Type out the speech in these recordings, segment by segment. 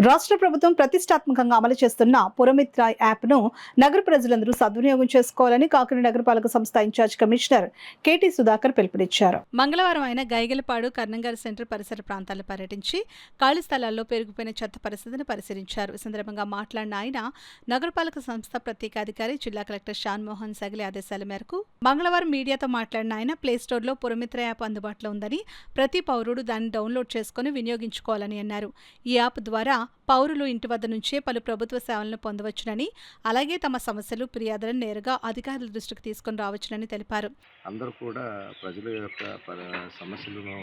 రాష్ట్ర ప్రభుత్వం ప్రతిష్టాత్మకంగా అమలు చేస్తున్న పురమిత్ర యాప్ను నగర ప్రజలందరూ సద్వినియోగం చేసుకోవాలని కాకినాడ నగరపాలక సంస్థ ఇన్ఛార్జ్ కమిషనర్ కేటీ సుధాకర్ పిలుపునిచ్చారు. మంగళవారం ఆయన గైగలపాడు కర్నంగారి సెంటర్ పరిసర ప్రాంతాల్లో పర్యటించి ఖాళీ స్థలాల్లో పెరిగిపోయిన చెత్త పరిస్థితిని పరిశీలించారు. ఈ సందర్భంగా మాట్లాడిన ఆయన నగరపాలక సంస్థ ప్రత్యేక అధికారి జిల్లా కలెక్టర్ షాన్ మోహన్ సగలి ఆదేశాల మేరకు మంగళవారం మీడియాతో మాట్లాడిన ఆయన ప్లేస్టోర్లో పురమిత్ర యాప్ అందుబాటులో ఉందని ప్రతి పౌరుడు దాన్ని డౌన్లోడ్ చేసుకుని వినియోగించుకోవాలని అన్నారు. ఈ యాప్ ద్వారా పౌరులు ఇంటి వద్ద నుంచే పలు ప్రభుత్వ సేవలను పొందవచ్చునని, అలాగే తమ సమస్యలు ఫిర్యాదులను నేరుగా అధికారుల దృష్టికి తీసుకుని రావచ్చునని తెలిపారు. అందరూ కూడా ప్రజల యొక్క సమస్యలను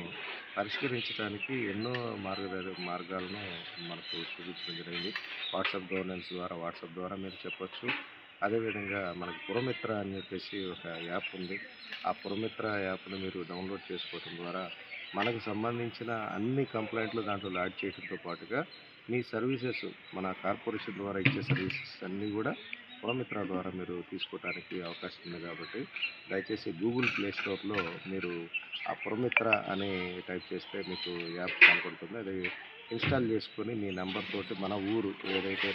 పరిష్కరించడానికి ఎన్నో మార్గాలను మనకు చూపించడం జరిగింది. వాట్సాప్ ద్వారా మీరు చెప్పొచ్చు. అదేవిధంగా మనకు పురమిత్ర అని చెప్పేసి ఒక యాప్ ఉంది. ఆ పురమిత్ర యాప్ను మీరు డౌన్లోడ్ చేసుకోవడం ద్వారా మనకు సంబంధించిన అన్ని కంప్లైంట్లు దాంట్లో యాడ్ చేయడంతో పాటుగా మీ సర్వీసెస్ మన కార్పొరేషన్ ద్వారా ఇచ్చే సర్వీసెస్ అన్నీ కూడా పురమిత్ర ద్వారా మీరు తీసుకోవడానికి అవకాశం ఉంది. కాబట్టి దయచేసి గూగుల్ ప్లే స్టోర్లో మీరు ఆ పురమిత్ర అని టైప్ చేస్తే మీకు యాప్ కనపడుతుంది. అది ఇన్స్టాల్ చేసుకొని మీ నెంబర్ తోటి మన ఊరు ఏదైతే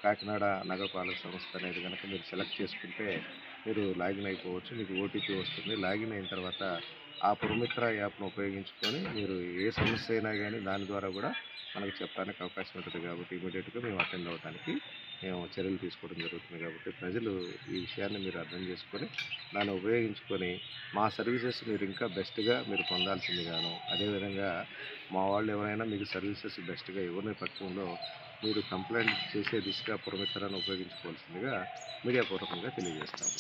కాకినాడ నగరపాలక సంస్థ అనేది కనుక మీరు సెలెక్ట్ చేసుకుంటే మీరు లాగిన్ అయిపోవచ్చు. మీకు ఓటీపీ వస్తుంది. లాగిన్ అయిన తర్వాత ఆ పురమిత్ర యాప్ను ఉపయోగించుకొని మీరు ఏ సమస్య అయినా కానీ దాని ద్వారా కూడా మనకు చెప్పడానికి అవకాశం ఉంటుంది. కాబట్టి ఇమీడియట్గా మేము అటెండ్ అవ్వడానికి మేము చర్యలు తీసుకోవడం జరుగుతుంది. కాబట్టి ప్రజలు ఈ విషయాన్ని మీరు అర్థం చేసుకొని దాన్ని ఉపయోగించుకొని మా సర్వీసెస్ మీరు ఇంకా బెస్ట్గా మీరు పొందాల్సిందిగాను, అదేవిధంగా మా వాళ్ళు ఎవరైనా మీకు సర్వీసెస్ బెస్ట్గా ఇవ్వని పక్షంలో మీరు కంప్లైంట్ చేసే దిశగా పురమిత్రాన్ని ఉపయోగించుకోవాల్సిందిగా మీడియా పూర్వకంగా తెలియజేస్తాము.